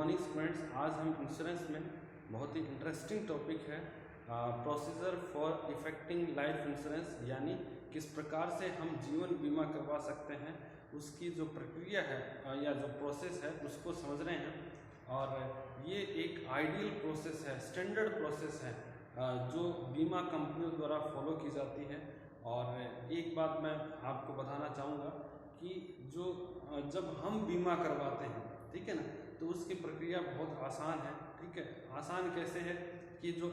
Morning students, आज हम insurance में बहुत ही इंटरेस्टिंग टॉपिक है procedure for effecting life insurance, यानी किस प्रकार से हम जीवन बीमा करवा सकते हैं, उसकी जो प्रक्रिया है या जो प्रोसेस है उसको समझ रहे हैं। और ये एक आइडियल प्रोसेस है, स्टैंडर्ड प्रोसेस है जो बीमा कंपनियों द्वारा फॉलो की जाती है। और एक बात मैं आपको बताना चाहूँगा कि जो जब हम बीमा करवाते हैं, ठीक है ना, तो उसकी प्रक्रिया बहुत आसान है। ठीक है, आसान कैसे है कि जो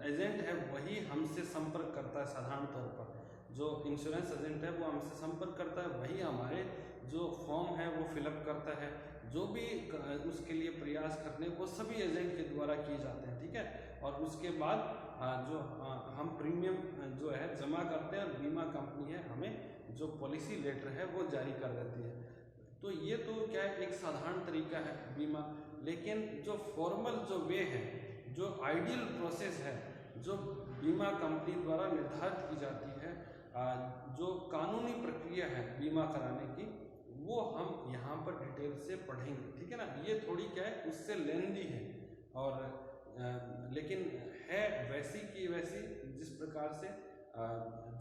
एजेंट है वही हमसे संपर्क करता है। साधारण तौर पर जो इंश्योरेंस एजेंट है वो हमसे संपर्क करता है, वही हमारे जो फॉर्म है वो फिलअप करता है। जो भी उसके लिए प्रयास करने वो सभी एजेंट के द्वारा किए जाते हैं। ठीक है, और उसके बाद जो हम प्रीमियम जो है जमा करते हैं और बीमा कंपनी है हमें जो पॉलिसी लेटर है वो जारी कर देती है। तो ये तो क्या है, एक साधारण तरीका है बीमा। लेकिन जो फॉर्मल जो वे है, जो आइडियल प्रोसेस है, जो बीमा कंपनी द्वारा निर्धारित की जाती है, जो कानूनी प्रक्रिया है बीमा कराने की, वो हम यहाँ पर डिटेल से पढ़ेंगे। ठीक है ना, ये थोड़ी क्या है, उससे लेंदी है और लेकिन है वैसी की वैसी जिस प्रकार से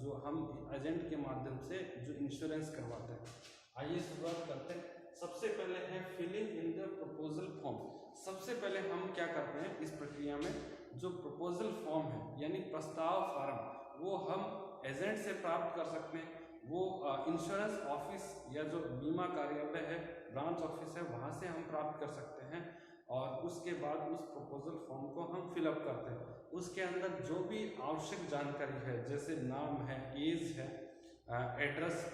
जो हम एजेंट के माध्यम से जो इंश्योरेंस करवाते हैं। आइए शुरुआत करते हैं। सबसे पहले है filling in the proposal form. सबसे पहले हम क्या करते हैं इस प्रक्रिया में, जो प्रपोजल फॉर्म है यानी प्रस्ताव फार्म, वो हम एजेंट से प्राप्त कर सकते हैं। वो इंश्योरेंस ऑफिस या जो बीमा कार्यालय है, ब्रांच ऑफिस है, वहाँ से हम प्राप्त कर सकते हैं। और उसके बाद उस प्रपोजल फॉर्म को हम फिलअप करते हैं। उसके अंदर जो भी आवश्यक जानकारी है, जैसे नाम है, एज है, एड्रेस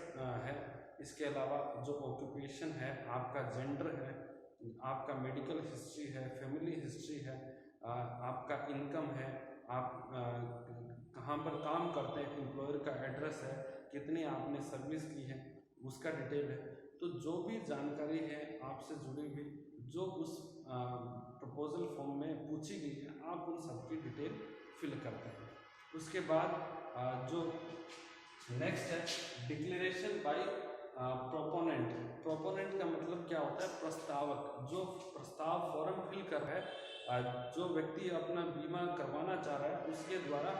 है, इसके अलावा जो ऑक्यूपेशन है, आपका जेंडर है, आपका मेडिकल हिस्ट्री है, फैमिली हिस्ट्री है, आपका इनकम है, आप कहाँ पर काम करते हैं, एम्प्लॉयर का एड्रेस है, कितनी आपने सर्विस की है, उसका डिटेल है। तो जो भी जानकारी है आपसे जुड़ी हुई, जो उस प्रपोजल फॉर्म में पूछी गई है, आप उन सब की डिटेल फिल करते हैं। उसके बाद जो नेक्स्ट है डिक्लेरेशन बाय प्रोपोनेंट। प्रोपोनेंट का मतलब क्या होता है, प्रस्तावक। जो प्रस्ताव फॉर्म फिल कर रहा है, जो व्यक्ति अपना बीमा करवाना चाह रहा है, उसके द्वारा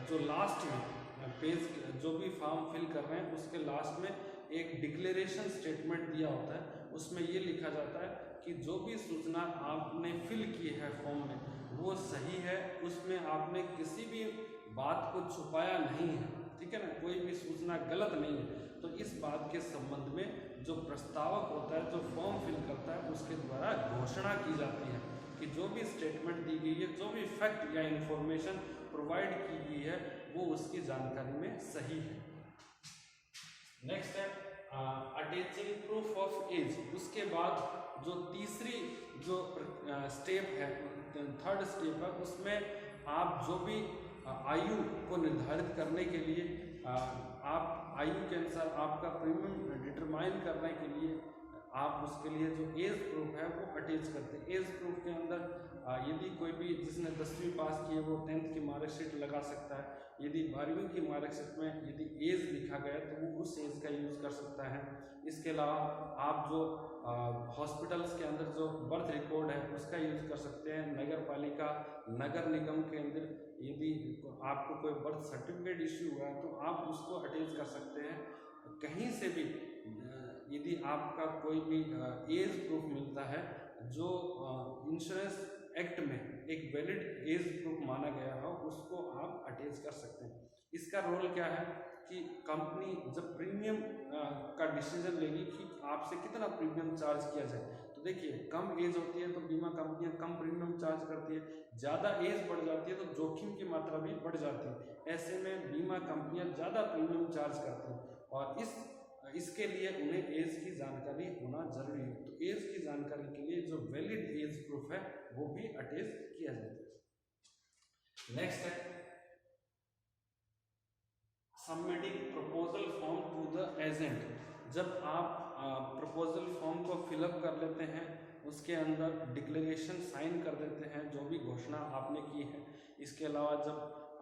जो लास्ट में पेज जो भी फॉर्म फिल कर रहे हैं उसके लास्ट में एक डिक्लेरेशन स्टेटमेंट दिया होता है। उसमें ये लिखा जाता है कि जो भी सूचना आपने फिल की है फॉर्म में वो सही है, उसमें आपने किसी भी बात को छुपाया नहीं है। ठीक है ना, कोई भी सूचना गलत नहीं है। तो इस बात के संबंध में जो प्रस्तावक होता है, जो फॉर्म फिल करता है, उसके द्वारा घोषणा की जाती है कि जो भी स्टेटमेंट दी गई है, जो भी फैक्ट या इंफॉर्मेशन प्रोवाइड की गई है, वो उसकी जानकारी में सही है। नेक्स्ट है अटैचिंग प्रूफ ऑफ एज। उसके बाद जो तीसरी जो स्टेप है, थर्ड स्टेप है, उसमें आप जो भी आयु को निर्धारित करने के लिए, आप आयु के अनुसार आपका प्रीमियम डिटरमाइन करने के लिए आप उसके लिए जो एज प्रूफ है वो अटैच करते हैं। एज प्रूफ के अंदर यदि कोई भी जिसने 10वीं पास की है वो 10th की मार्कशीट लगा सकता है। यदि 12वीं की मार्कशीट में यदि एज लिखा गया है तो वो उस एज का यूज़ कर सकता है। इसके अलावा आप जो हॉस्पिटल्स के अंदर जो बर्थ रिकॉर्ड है उसका यूज़ कर सकते हैं। नगर पालिका, नगर निगम के अंदर यदि आपको कोई बर्थ सर्टिफिकेट इश्यू हुआ है तो आप उसको अटैच कर सकते हैं। कहीं से भी यदि आपका कोई भी एज प्रूफ मिलता है जो इंश्योरेंस एक्ट में एक वैलिड एज प्रूफ माना गया हो, उसको आप अटैच कर सकते हैं। इसका रोल क्या है कि कंपनी जब प्रीमियम का डिसीजन लेगी कि आपसे कितना प्रीमियम चार्ज किया जाए, तो देखिए कम एज होती है तो बीमा कंपनियां कम प्रीमियम चार्ज करती है, ज़्यादा एज बढ़ जाती है तो जोखिम की मात्रा भी बढ़ जाती है। ऐसे में बीमा कंपनियां ज़्यादा प्रीमियम चार्ज करती हैं और इसके लिए उन्हें एज की जानकारी होना जरूरी है। तो एज की जानकारी के लिए जो वैलिड एज प्रूफ है वो भी अटैच किया जाता है। नेक्स्ट है submitting proposal form to the agent. जब आप प्रपोजल फॉर्म को फिलअप कर लेते हैं, उसके अंदर डिक्लेरेशन साइन कर देते हैं जो भी घोषणा आपने की है। इसके अलावा जब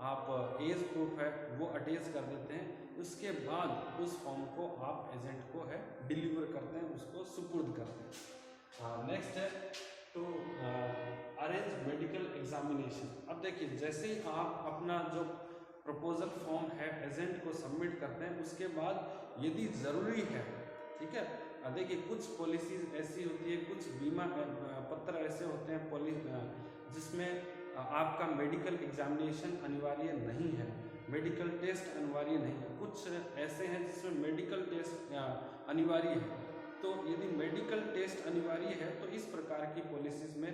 आप एज प्रूफ है वो अटैच कर देते हैं, उसके बाद उस फॉर्म को आप एजेंट को है डिलीवर करते हैं, उसको सुपुर्द करते हैं। नेक्स्ट है टू अब देखिए, जैसे ही आप अपना जो प्रपोजल फॉर्म है एजेंट को सबमिट करते हैं, उसके बाद यदि ज़रूरी है, ठीक है, देखिए कुछ पॉलिसीज ऐसी होती है, कुछ बीमा पत्र ऐसे होते हैं जिसमें आपका मेडिकल एग्जामिनेशन अनिवार्य नहीं है, मेडिकल टेस्ट अनिवार्य नहीं है। कुछ ऐसे हैं जिसमें मेडिकल टेस्ट अनिवार्य है। तो यदि मेडिकल टेस्ट अनिवार्य है तो इस प्रकार की पॉलिसीज में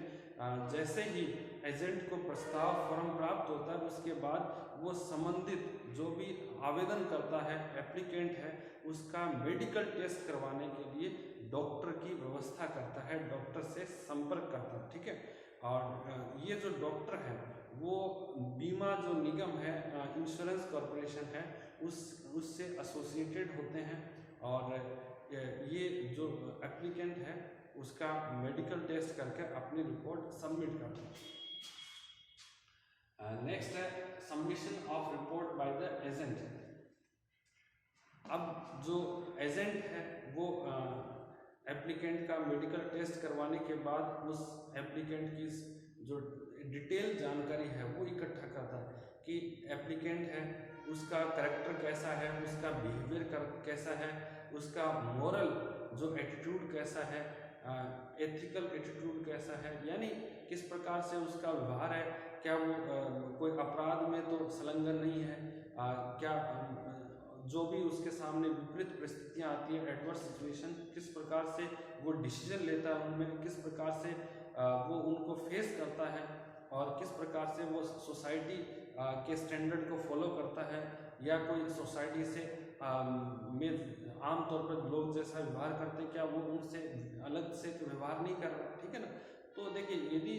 जैसे ही एजेंट को प्रस्ताव फॉर्म प्राप्त होता है, उसके बाद वो संबंधित जो भी आवेदन करता है, एप्लीकेंट है, उसका मेडिकल टेस्ट करवाने के लिए डॉक्टर की व्यवस्था करता है, डॉक्टर से संपर्क करता है, ठीक है। और ये जो डॉक्टर है वो बीमा जो निगम है, इंश्योरेंस कॉरपोरेशन है, उससे एसोसिएटेड होते हैं, और ये जो एप्लीकेंट है उसका मेडिकल टेस्ट करके अपनी रिपोर्ट सबमिट करते हैं। नेक्स्ट है submission of report by the agent. अब जो एजेंट है वो एप्लीकेंट का मेडिकल टेस्ट करवाने के बाद उस एप्लीकेंट की जो डिटेल जानकारी है वो इकट्ठा करता है कि एप्लीकेंट है उसका करैक्टर कैसा है, उसका बिहेवियर कैसा है, उसका मोरल जो एटीट्यूड कैसा है, एथिकल एटीट्यूड कैसा है, यानी किस प्रकार से उसका व्यवहार है, क्या वो कोई अपराध में तो संलग्न नहीं है, क्या जो भी उसके सामने विपरीत परिस्थितियाँ आती है, एडवर्स सिचुएशन, किस प्रकार से वो डिसीजन लेता है उनमें, किस प्रकार से वो उनको फेस करता है, और किस प्रकार से वो सोसाइटी के स्टैंडर्ड को फॉलो करता है, या कोई सोसाइटी से में आमतौर पर लोग जैसा व्यवहार करते हैं क्या वो उनसे अलग से व्यवहार नहीं कर रहा, ठीक है ना। तो देखिए, यदि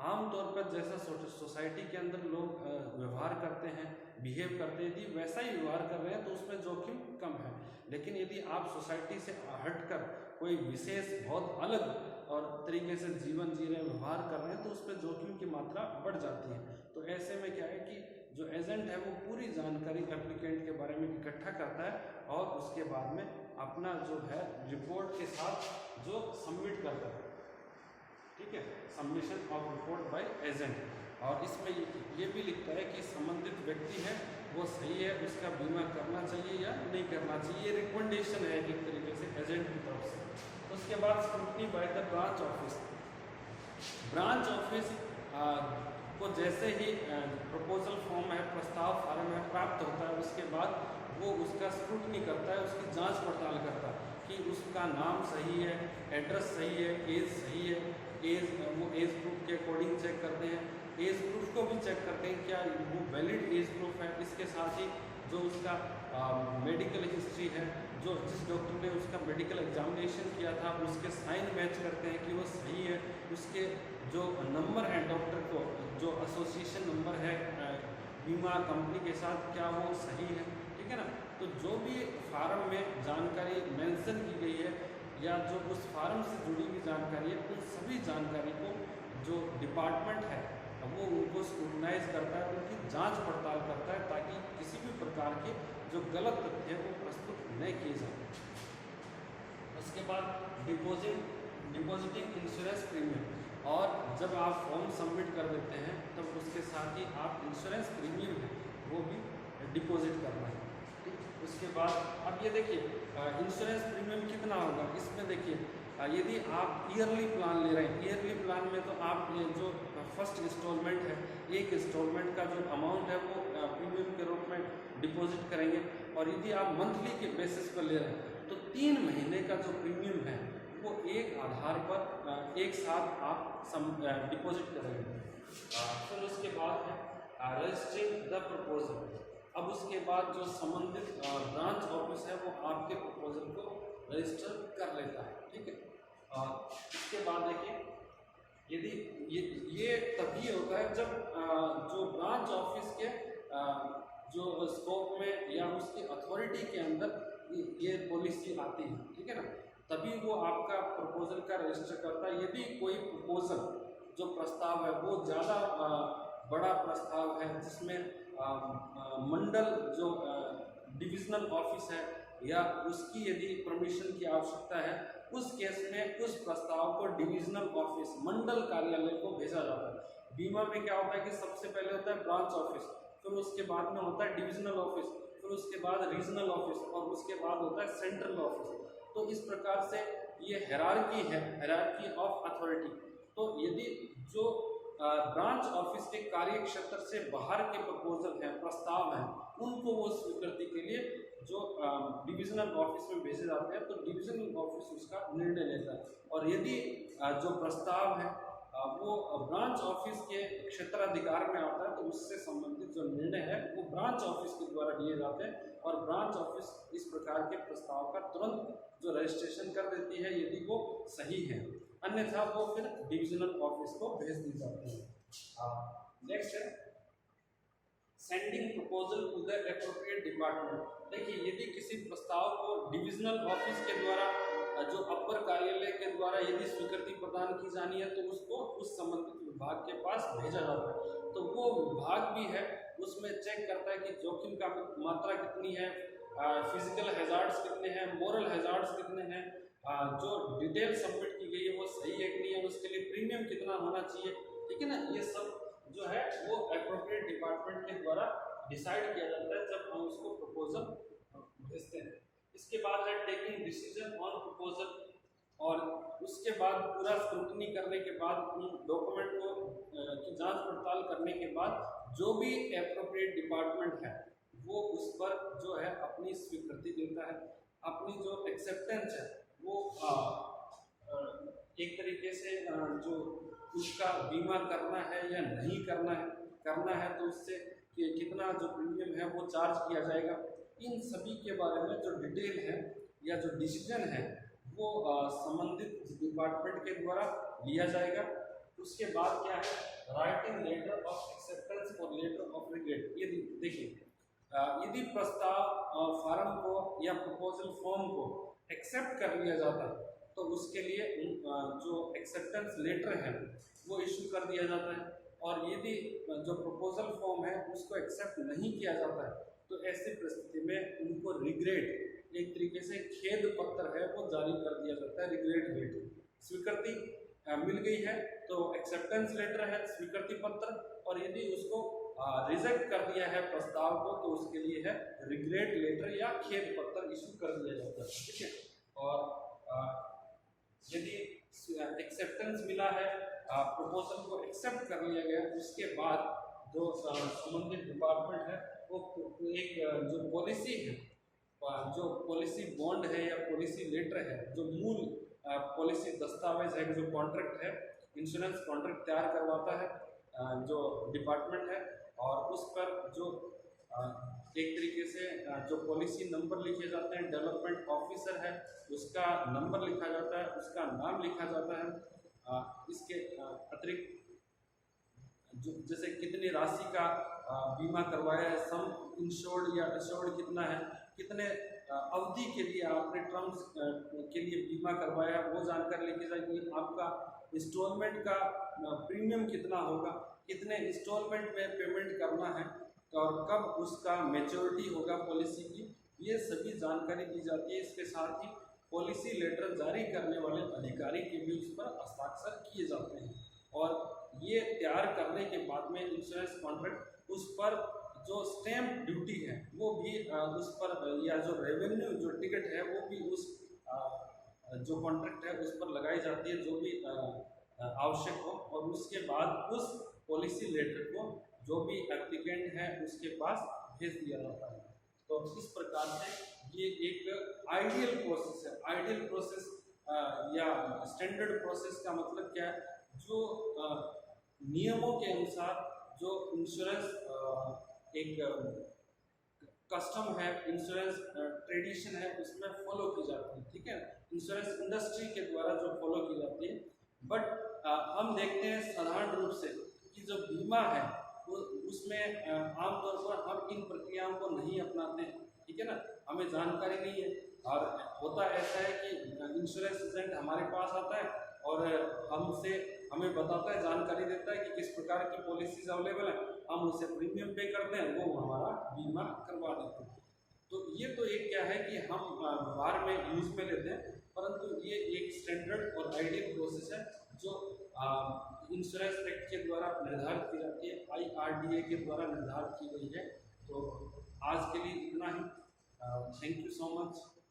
आमतौर पर जैसा सोसाइटी के अंदर लोग व्यवहार करते हैं, बिहेव करते हैं, यदि वैसा ही व्यवहार कर रहे हैं तो उसमें जोखिम कम है। लेकिन यदि आप सोसाइटी से हटकर कोई विशेष बहुत अलग और तरीके से जीवन जी रहे हैं, व्यवहार कर रहे हैं, तो उसमें जोखिम की मात्रा बढ़ जाती है। तो ऐसे में क्या है कि जो एजेंट है वो पूरी जानकारी एप्लीकेंट के बारे में इकट्ठा करता है और उसके बाद में अपना जो है रिपोर्ट के साथ जो सबमिट करता है, ठीक है, submission of report by agent. और इसमें ये भी लिखता है कि संबंधित व्यक्ति है वो सही है, उसका बीमा करना चाहिए या नहीं करना चाहिए, ये रिकमेंडेशन है एक तरीके से एजेंट की तरफ से। उसके बाद scrutiny by the branch office. Branch office को जैसे ही प्रपोजल फॉर्म है, प्रस्ताव फॉर्म है प्राप्त होता है, उसके बाद वो उसका स्क्रूटनी करता है, उसकी जांच पड़ताल करता है कि उसका नाम सही है, एड्रेस सही है, एज सही है, वो एज प्रूफ के अकॉर्डिंग चेक करते हैं, एज प्रूफ को भी चेक करते हैं क्या वो वैलिड एज प्रूफ है। इसके साथ ही जो उसका मेडिकल हिस्ट्री है, जो जिस डॉक्टर ने उसका मेडिकल एग्जामिनेशन किया था उसके साइन मैच करते हैं कि वो सही है, उसके जो नंबर है डॉक्टर को जो एसोसिएशन नंबर है बीमा कंपनी के साथ क्या वो सही है, ठीक है ना। तो जो भी फार्म में जानकारी मेंशन की गई है या जो उस फार्म से जुड़ी हुई जानकारी है, उन सभी जानकारी को जो डिपार्टमेंट है वो उनको स्क्रूटनाइज करता है, उनकी जांच पड़ताल करता है, ताकि किसी भी प्रकार के जो गलत तथ्य है वो प्रस्तुत नहीं किए जाए। उसके बाद डिपॉजिटिंग इंश्योरेंस प्रीमियम, और जब आप फॉर्म सबमिट कर देते हैं तब उसके साथ ही आप इंश्योरेंस प्रीमियम है वो भी डिपॉजिट करना है, ठीक। उसके बाद अब ये देखिए इंश्योरेंस प्रीमियम कितना होगा, इसमें देखिए यदि आप ईयरली प्लान ले रहे हैं, ईयरली प्लान में तो आप ये जो फर्स्ट इंस्टॉलमेंट है, एक इंस्टॉलमेंट का जो अमाउंट है वो प्रीमियम के रूप में डिपॉजिट करेंगे, और यदि आप मंथली के बेसिस पर ले रहे हैं तो 3 महीने का जो प्रीमियम है वो एक आधार पर एक साथ आप डिपॉजिट करेंगे। फिर उसके बाद है रजिस्टरिंग द प्रपोजल। अब उसके बाद जो संबंधित ब्रांच ऑफिस है वो आपके प्रपोजल को रजिस्टर कर लेता है, ठीक है। इसके बाद देखिए, यदि ये तभी होता है जब जो ब्रांच ऑफिस के जो स्कोप में या उसकी अथॉरिटी के अंदर ये पॉलिसी आती है, ठीक है ना, तभी वो आपका प्रपोजल का रजिस्टर करता है। यदि कोई प्रपोजल जो प्रस्ताव है वो ज़्यादा बड़ा प्रस्ताव है जिसमें मंडल जो डिविजनल ऑफिस है या उसकी यदि परमिशन की आवश्यकता है, उस केस में उस प्रस्ताव को डिविजनल ऑफिस मंडल कार्यालय को भेजा जाता है। बीमा में क्या होता है कि सबसे पहले होता है ब्रांच ऑफिस, फिर उसके बाद में होता है डिविजनल ऑफिस, फिर उसके बाद रीजनल ऑफिस और उसके बाद होता है सेंट्रल ऑफिस। तो इस प्रकार से ये हायरार्की है, हायरार्की ऑफ अथॉरिटी। तो यदि जो ब्रांच ऑफिस के कार्य क्षेत्र से बाहर के प्रपोजल हैं, प्रस्ताव हैं, उनको वो स्वीकृति के लिए जो डिविजनल ऑफिस में भेजे जाते हैं, तो डिविजनल ऑफिस उसका निर्णय लेता है। और यदि जो प्रस्ताव है वो ब्रांच ऑफिस के क्षेत्राधिकार में आता है, तो उससे संबंधित जो निर्णय है वो ब्रांच ऑफिस के द्वारा लिए जाते हैं और ब्रांच ऑफिस इस प्रकार के प्रस्ताव का तुरंत जो रजिस्ट्रेशन कर देती है यदि वो सही है, अन्यथा वो फिर डिविजनल ऑफिस को भेज दी जाती है। नेक्स्ट है sending proposal to the appropriate department. देखिए, यदि किसी प्रस्ताव को डिविजनल ऑफिस के द्वारा जो अपर कार्यालय के द्वारा यदि स्वीकृति प्रदान की जानी है, तो उसको उस संबंधित विभाग के पास भेजा जाता है। तो वो विभाग भी है, उसमें चेक करता है कि जोखिम का मात्रा कितनी है, फिजिकल हैजार्ड्स कितने हैं, मोरल हैजार्ड्स कितने हैं, जो डिटेल सबमिट की गई है वो सही है कि नहीं है, उसके लिए प्रीमियम कितना होना चाहिए, ठीक है ना। ये सब जो है वो एप्रोप्रिएट डिपार्टमेंट के द्वारा डिसाइड किया जाता है जब हम उसको प्रपोजल भेजते हैं। इसके बाद है टेकिंग डिसीजन ऑन प्रपोजल, और उसके बाद पूरा स्क्रूटनी करने के बाद डॉक्यूमेंट को की जांच पड़ताल करने के बाद जो भी एप्रोप्रिएट डिपार्टमेंट है वो उस पर जो है अपनी स्वीकृति देता है, अपनी जो एक्सेप्टेंस है वो एक तरीके से जो उसका बीमा करना है या नहीं करना है तो उससे कि कितना जो प्रीमियम है वो चार्ज किया जाएगा, इन सभी के बारे में जो डिटेल है या जो डिसीजन है वो संबंधित डिपार्टमेंट के द्वारा लिया जाएगा। उसके बाद क्या है, राइटिंग लेटर ऑफ एक्सेप्टेंस और लेटर ऑफ रिग्रेट। ये देखिए, यदि प्रस्ताव फार्म को या प्रपोजल फॉर्म को एक्सेप्ट कर लिया जाता है तो उसके लिए जो एक्सेप्टेंस लेटर है वो इशू कर दिया जाता है, और यदि जो प्रपोजल फॉर्म है उसको एक्सेप्ट नहीं किया जाता है तो ऐसी परिस्थिति में उनको रिग्रेट, एक तरीके से खेद पत्र है वो जारी कर दिया जाता है, रिग्रेट लेटर। स्वीकृति मिल गई है तो एक्सेप्टेंस लेटर है, स्वीकृति पत्र, और यदि उसको रिजेक्ट कर दिया है प्रस्ताव को तो उसके लिए है रिग्रेट लेटर या खेद पत्र इशू कर दिया जाता है, ठीक है। और यदि एक्सेप्टेंस मिला है, प्रपोजल को एक्सेप्ट कर लिया गया, उसके बाद जो संबंधित डिपार्टमेंट है वो एक जो पॉलिसी है, जो पॉलिसी बॉन्ड है या पॉलिसी लेटर है, जो मूल पॉलिसी दस्तावेज है, जो कॉन्ट्रैक्ट है, इंश्योरेंस कॉन्ट्रैक्ट तैयार करवाता है जो डिपार्टमेंट है, और उस पर जो एक तरीके से जो पॉलिसी नंबर लिखे जाते हैं, डेवलपमेंट ऑफिसर है उसका नंबर लिखा जाता है, उसका नाम लिखा जाता है। इसके अतिरिक्त जो जैसे कितनी राशि का बीमा करवाया है, सम इंश्योर्ड या अश्योर्ड कितना है, कितने अवधि के लिए आपने टर्म्स के लिए बीमा करवाया है वो जानकारी लिखी जाएगी, आपका इंस्टॉलमेंट का प्रीमियम कितना होगा, कितने इंस्टॉलमेंट में पेमेंट करना है और कब उसका मैच्योरिटी होगा पॉलिसी की, ये सभी जानकारी दी जाती है। इसके साथ ही पॉलिसी लेटर जारी करने वाले अधिकारी के भी उस पर हस्ताक्षर किए जाते हैं, और ये तैयार करने के बाद में इंश्योरेंस कॉन्ट्रैक्ट उस पर जो स्टैम्प ड्यूटी है वो भी उस पर, या जो रेवेन्यू जो टिकट है वो भी उस जो कॉन्ट्रैक्ट है उस पर लगाई जाती है, जो भी आवश्यक हो, और उसके बाद उस पॉलिसी लेटर को जो भी एप्लीकेंट है उसके पास भेज दिया जाता है। तो इस प्रकार से ये एक आइडियल प्रोसेस है। आइडियल प्रोसेस या स्टैंडर्ड प्रोसेस का मतलब क्या है, जो नियमों के अनुसार जो इंश्योरेंस एक कस्टम है, इंश्योरेंस ट्रेडिशन है, उसमें फॉलो की जाती है, ठीक है, इंश्योरेंस इंडस्ट्री के द्वारा जो फॉलो की जाती है। बट हम देखते हैं साधारण रूप से कि जो बीमा है उसमें आमतौर पर हम इन प्रक्रियाओं को नहीं अपनाते हैं, ठीक है ना, हमें जानकारी नहीं है, और होता ऐसा है कि इंश्योरेंस एजेंट हमारे पास आता है और हमें बताता है, जानकारी देता है कि किस प्रकार की पॉलिसीज अवेलेबल है, हम उसे प्रीमियम पे करते हैं, वो हमारा बीमा करवा देते हैं। तो ये तो एक क्या है कि हम व्यवहार में यूज में लेते हैं, परंतु ये एक स्टैंडर्ड और आइडियल प्रोसेस है जो इंश्योरेंस एक्ट के द्वारा निर्धारित की जाती है, IRDA के द्वारा निर्धारित की गई है। तो आज के लिए इतना ही। Thank you so much.